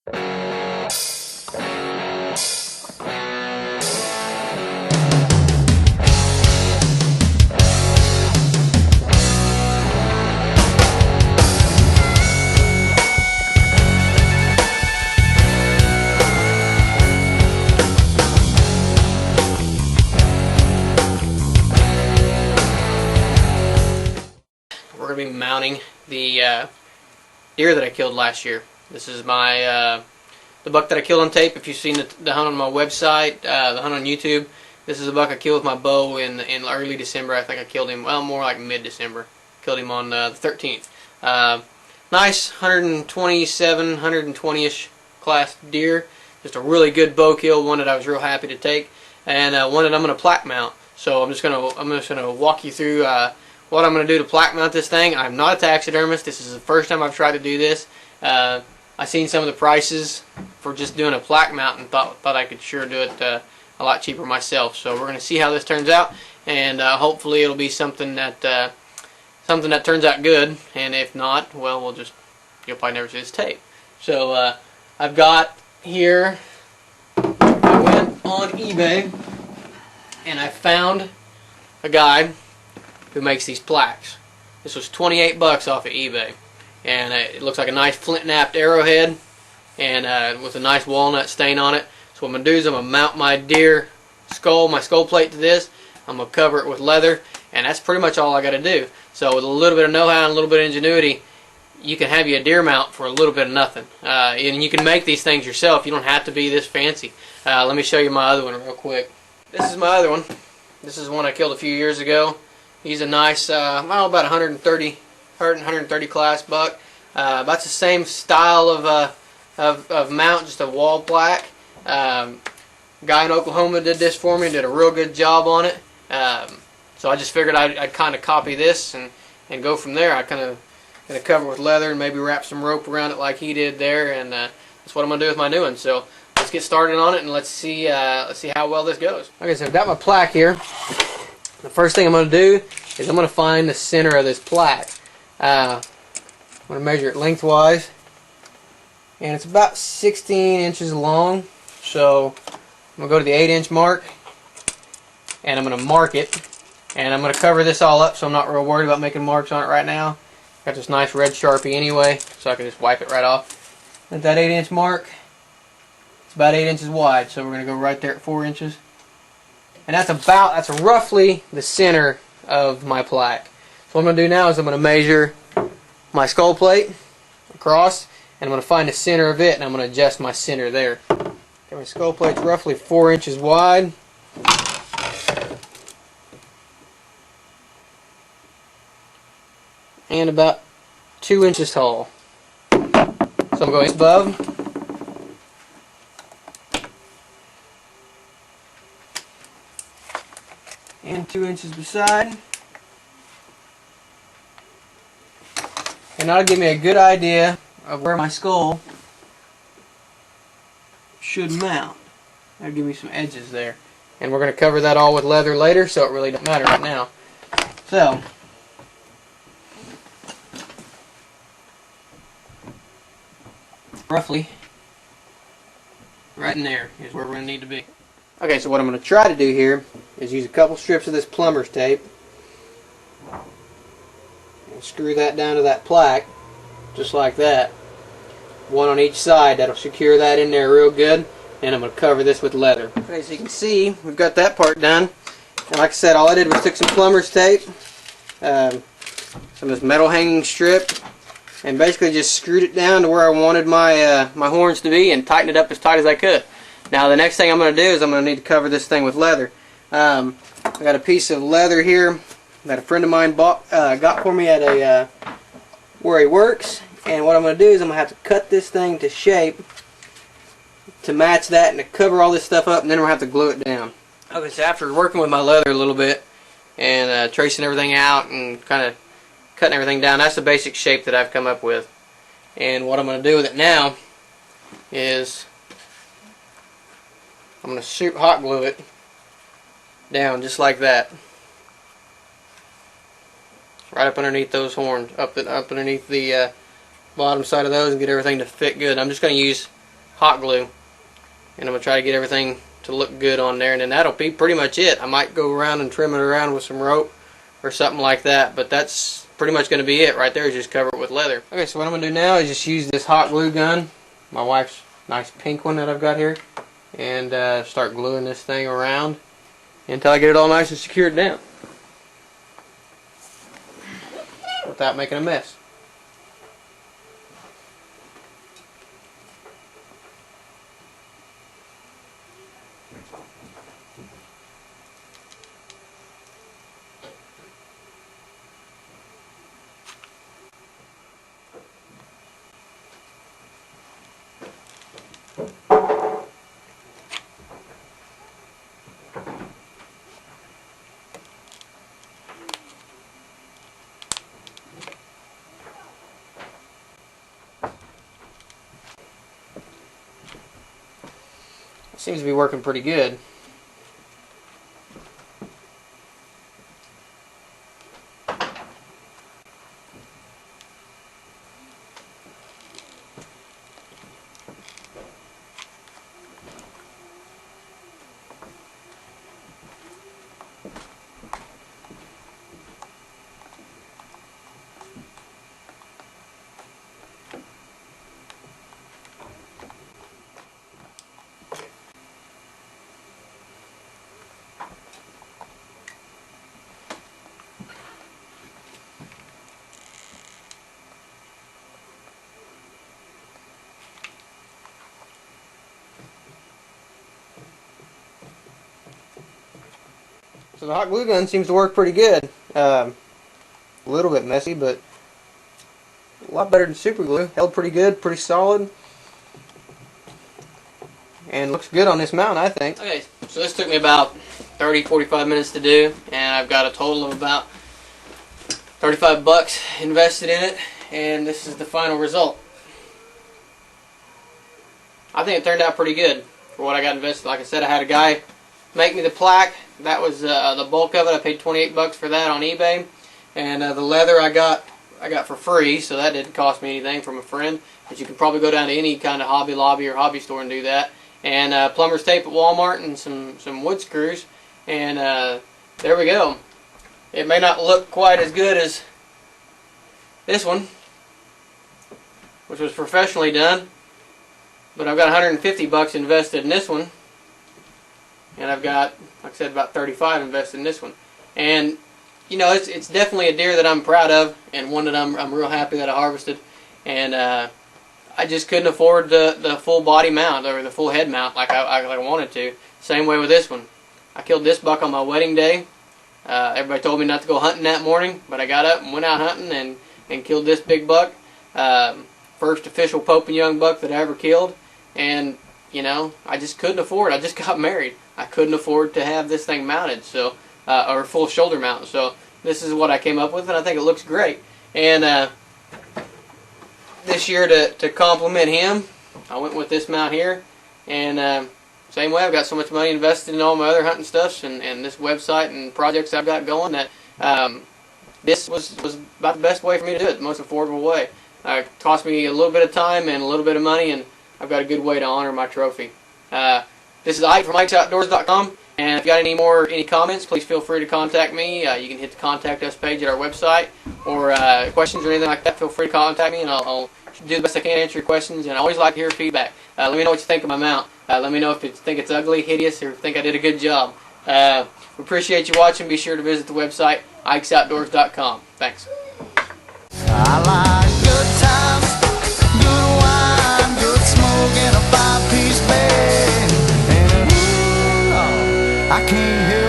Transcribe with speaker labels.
Speaker 1: We're going to be mounting the deer that I killed last year. This is my the buck that I killed on tape. If you've seen the hunt on my website, the hunt on YouTube, this is a buck I killed with my bow in early December. I think I killed him, well, more like mid-December. Killed him on the 13th. Nice 127, 120-ish class deer. Just a really good bow kill, one that I was real happy to take, and one that I'm going to plaque mount. So I'm just gonna walk you through what I'm going to do to plaque mount this thing. I'm not a taxidermist. This is the first time I've tried to do this. I seen some of the prices for just doing a plaque mount and thought I could sure do it a lot cheaper myself. So we're going to see how this turns out, and hopefully it'll be something that turns out good. And if not, well, you'll probably never see this tape. So I've got here. I went on eBay and I found a guy who makes these plaques. This was 28 bucks off of eBay, and it looks like a nice flint knapped arrowhead, and with a nice walnut stain on it. So what I'm gonna do is I'm gonna mount my deer skull, my skull plate to this. I'm gonna cover it with leather, and that's pretty much all I got to do. So with a little bit of know-how and a little bit of ingenuity, you can have you a deer mount for a little bit of nothing, and you can make these things yourself. You don't have to be this fancy. Let me show you my other one real quick. This is my other one. This is one I killed a few years ago. He's a nice, about 130 class buck. About the same style of mount, just a wall plaque. Guy in Oklahoma did this for me, did a real good job on it. So I just figured I'd kind of copy this and go from there. I kind of gonna cover it with leather and maybe wrap some rope around it like he did there, and that's what I'm gonna do with my new one. So let's get started on it and let's see how well this goes. Okay, so I've got my plaque here. The first thing I'm going to do is I'm going to find the center of this plaque. I'm going to measure it lengthwise, and it's about 16 inches long. So I'm going to go to the 8-inch mark, and I'm going to mark it, and I'm going to cover this all up so I'm not real worried about making marks on it right now. Got this nice red Sharpie anyway, so I can just wipe it right off. At that 8-inch mark, it's about 8 inches wide, so we're going to go right there at 4 inches. And that's roughly the center of my plaque. So what I'm going to do now is I'm going to measure my skull plate across, and I'm going to find the center of it, and I'm going to adjust my center there. Okay, my skull plate's roughly 4 inches wide. And about 2 inches tall. So I'm going above. And 2 inches beside, and that'll give me a good idea of where my skull should mount. That'll give me some edges there, and we're going to cover that all with leather later, so it really doesn't matter right now. So roughly right in there is where we're going to need to be. Okay, so what I'm going to try to do here is use a couple strips of this plumber's tape and screw that down to that plaque, just like that. One on each side. That'll secure that in there real good, and I'm going to cover this with leather. Okay, so you can see we've got that part done. And like I said, all I did was took some plumber's tape, some of this metal hanging strip, and basically just screwed it down to where I wanted my my horns to be and tightened it up as tight as I could. Now the next thing I'm going to do is I'm going to need to cover this thing with leather. I got a piece of leather here that a friend of mine got for me at where he works, and what I'm going to do is I'm going to have to cut this thing to shape to match that and to cover all this stuff up, and then we're going to have to glue it down. Okay, so after working with my leather a little bit and tracing everything out and kind of cutting everything down, that's the basic shape that I've come up with. And what I'm going to do with it now is I'm going to hot glue it down just like that, right up underneath those horns, up underneath the bottom side of those, and get everything to fit good. I'm just going to use hot glue, and I'm going to try to get everything to look good on there, and then that'll be pretty much it. I might go around and trim it around with some rope or something like that, but that's pretty much going to be it right there, is just cover it with leather. Okay, so what I'm going to do now is just use this hot glue gun, my wife's nice pink one that I've got here, and start gluing this thing around until I get it all nice and secured down without making a mess. Seems to be working pretty good. So the hot glue gun seems to work pretty good. A little bit messy, but a lot better than super glue. Held pretty good, pretty solid, and looks good on this mount, I think. Okay, so this took me about 30-45 minutes to do, and I've got a total of about 35 bucks invested in it, and this is the final result. I think it turned out pretty good for what I got invested. Like I said, I had a guy make me the plaque. That was the bulk of it. I paid 28 bucks for that on eBay, and the leather I got for free, so that didn't cost me anything from a friend. But you can probably go down to any kind of Hobby Lobby or hobby store and do that. And plumber's tape at Walmart and some wood screws, and there we go. It may not look quite as good as this one, which was professionally done, but I've got 150 bucks invested in this one. And I've got, like I said, about 35 invested in this one. And, you know, it's definitely a deer that I'm proud of, and one that I'm real happy that I harvested. And I just couldn't afford the full body mount, or the full head mount like I wanted to. Same way with this one. I killed this buck on my wedding day. Everybody told me not to go hunting that morning, but I got up and went out hunting and killed this big buck. First official Pope and Young buck that I ever killed. And, you know, I just couldn't afford it. I just got married. I couldn't afford to have this thing mounted, so or full shoulder mount. So this is what I came up with, and I think it looks great. And this year, to compliment him, I went with this mount here. And same way, I've got so much money invested in all my other hunting stuffs and this website and projects I've got going that this was about the best way for me to do it, the most affordable way. It cost me a little bit of time and a little bit of money, and I've got a good way to honor my trophy. This is Ike from IkesOutdoors.com, and if you got any comments, please feel free to contact me. You can hit the contact us page at our website, or questions or anything like that, feel free to contact me, and I'll do the best I can to answer your questions. And I always like to hear feedback. Let me know what you think of my mount. Let me know if you think it's ugly, hideous, or think I did a good job. We appreciate you watching. Be sure to visit the website, IkesOutdoors.com. Thanks.
Speaker 2: I like good times, good wine, good smoke, and a five-piece bed. And I can't help